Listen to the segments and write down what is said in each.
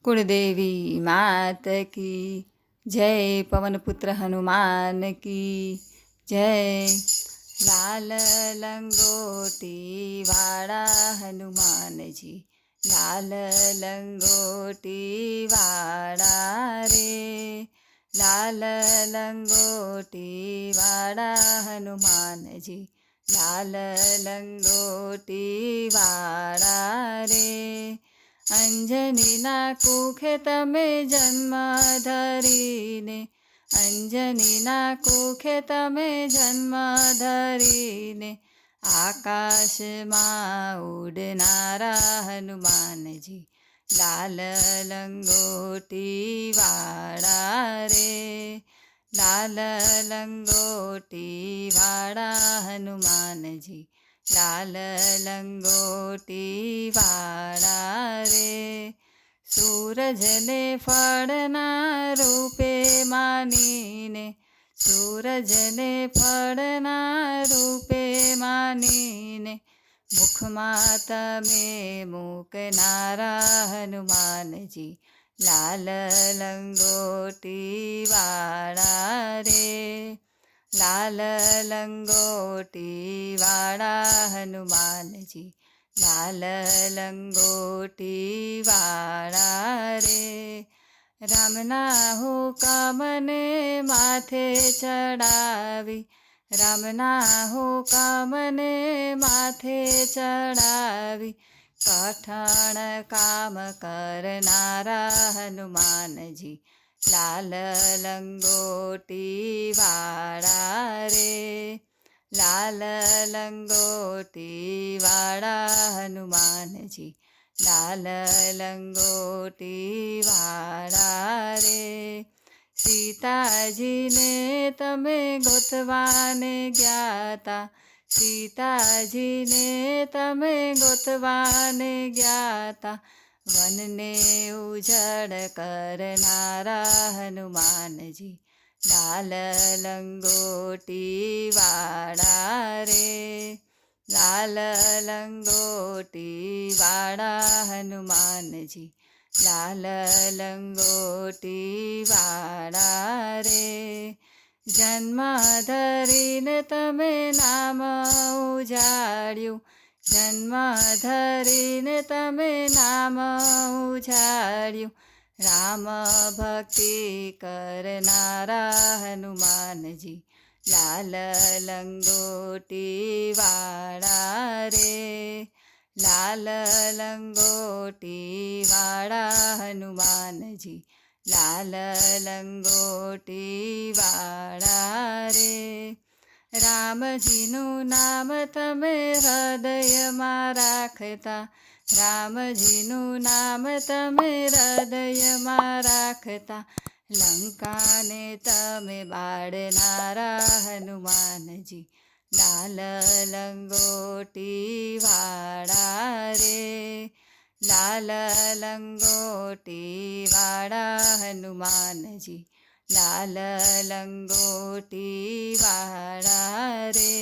कुलदेवी मात की जय। पवन पुत्र हनुमान की जय। लाल लंगोटी वाड़ा हनुमान जी, लाल लंगोटी वाड़ा रे। लाल लंगोटी वाड़ा हनुमान जी, लाल लंगोटी वाड़ा रे। અંજનીના કુખે તમે જન્મ ધરીને, અંજનીના કુખે તમે જન્મ ધરીને, આકાશમાં ઉડનારા હનુમાનજી, લાલ લંગોટી વાળા રે। લાલ લંગોટી વાળા હનુમાનજી, લાલ લંગોટી વાળા રે। સૂરજને ફળના રૂપે માનીને, સૂરજને ફળના રૂપે માનીને, મુખમાં તમે મૂકનારા હનુમાનજી, લાલ લંગોટી વાળા રે। લાલ લંગોટી વાળા હનુમાનજી, લાલ લંગોટી વાળા રે। રામના હુકમને માથે ચડાવી, રામના હુકમને માથે ચડાવી, કઠણ કામ કરનારા હનુમાનજી, લાલ લંગોટી વાળા રે। લાલ લંગોટી વાળા હનુમાનજી, લાલ લંગોટી વાળા રે। સીતાજીને તમે ગોતવાને ગ્યાતા, સીતાજીને તમે ગોતવાને ગ્યાતા, વનને ઉજળ કરનારા હનુમાનજી, લાલ લંગોટી વાળા રે। લાલ લંગોટી વાળા હનુમાનજી, લાલ લંગોટી વાળા રે। જન્મ ધરીને તમે નામ ઉજાડ્યું, જન્મ ધરીને તમે નામ ઉજાડ્યું, રામ ભક્તિ કરનારા હનુમાનજી, લાલ લંગોટી વાળા રે। લાલ લંગોટી વાળા હનુમાનજી, લાલ લંગોટી વાળા રે। રામજીનું નામ તમે હૃદયમાં રાખતા, રામજીનું નામ તમે હૃદયમાં રાખતા, લંકાને તમે બાળનારા હનુમાનજી, લાલ લંગોટી વાળા રે। લાલ લંગોટી વાળા હનુમાનજી, લાલ લંગોટી વાળા રે।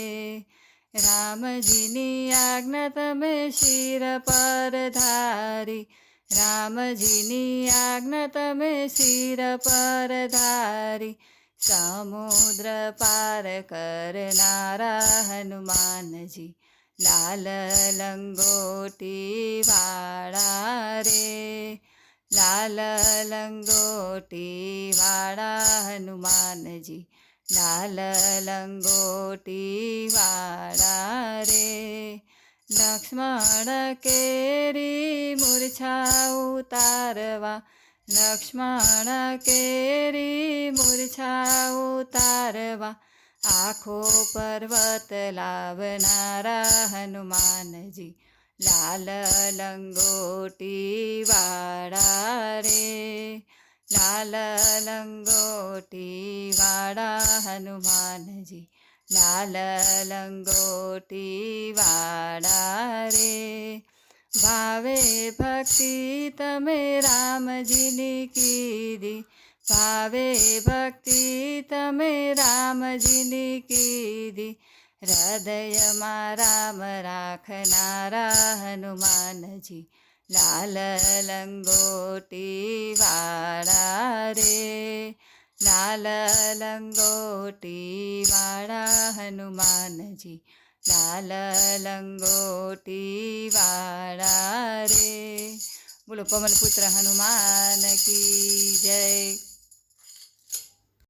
રામજીની આજ્ઞા તમે શિર પર ધારી, રામજીની આજ્ઞા તમે શિર પર ધારી, સમુદ્ર પાર કરનારા હનુમાનજી, લાલ લંગોટી વાળા રે। લાલ લંગોટી વાળા હનુમાનજી, લાલ લંગોટી વાળા રે। લક્ષ્મણ કેરી મૂર્છા ઉતારવા, લક્ષ્મણ કેરી મૂર્છા ઉતારવા, આખો પર્વત લાવનારા હનુમાનજી, લાલ લંગોટી વાળા રે। લાલ લંગોટી વાળા હનુમાનજી, લાલ લંગોટી વાળા રે। ભાવે ભક્તિ તમે રામજીની કીધી, ભાવે ભક્તિ તમે રામજીની કીધી, હૃદયમાં રામ રાખનારા હનુમાનજી, લાલ લંગોટી વાળા રે, લાલ લંગોટી વાળા હનુમાનજી, લાલ લંગોટી વાળા રે. બોલો પવનપુત્ર હનુમાન કી જય.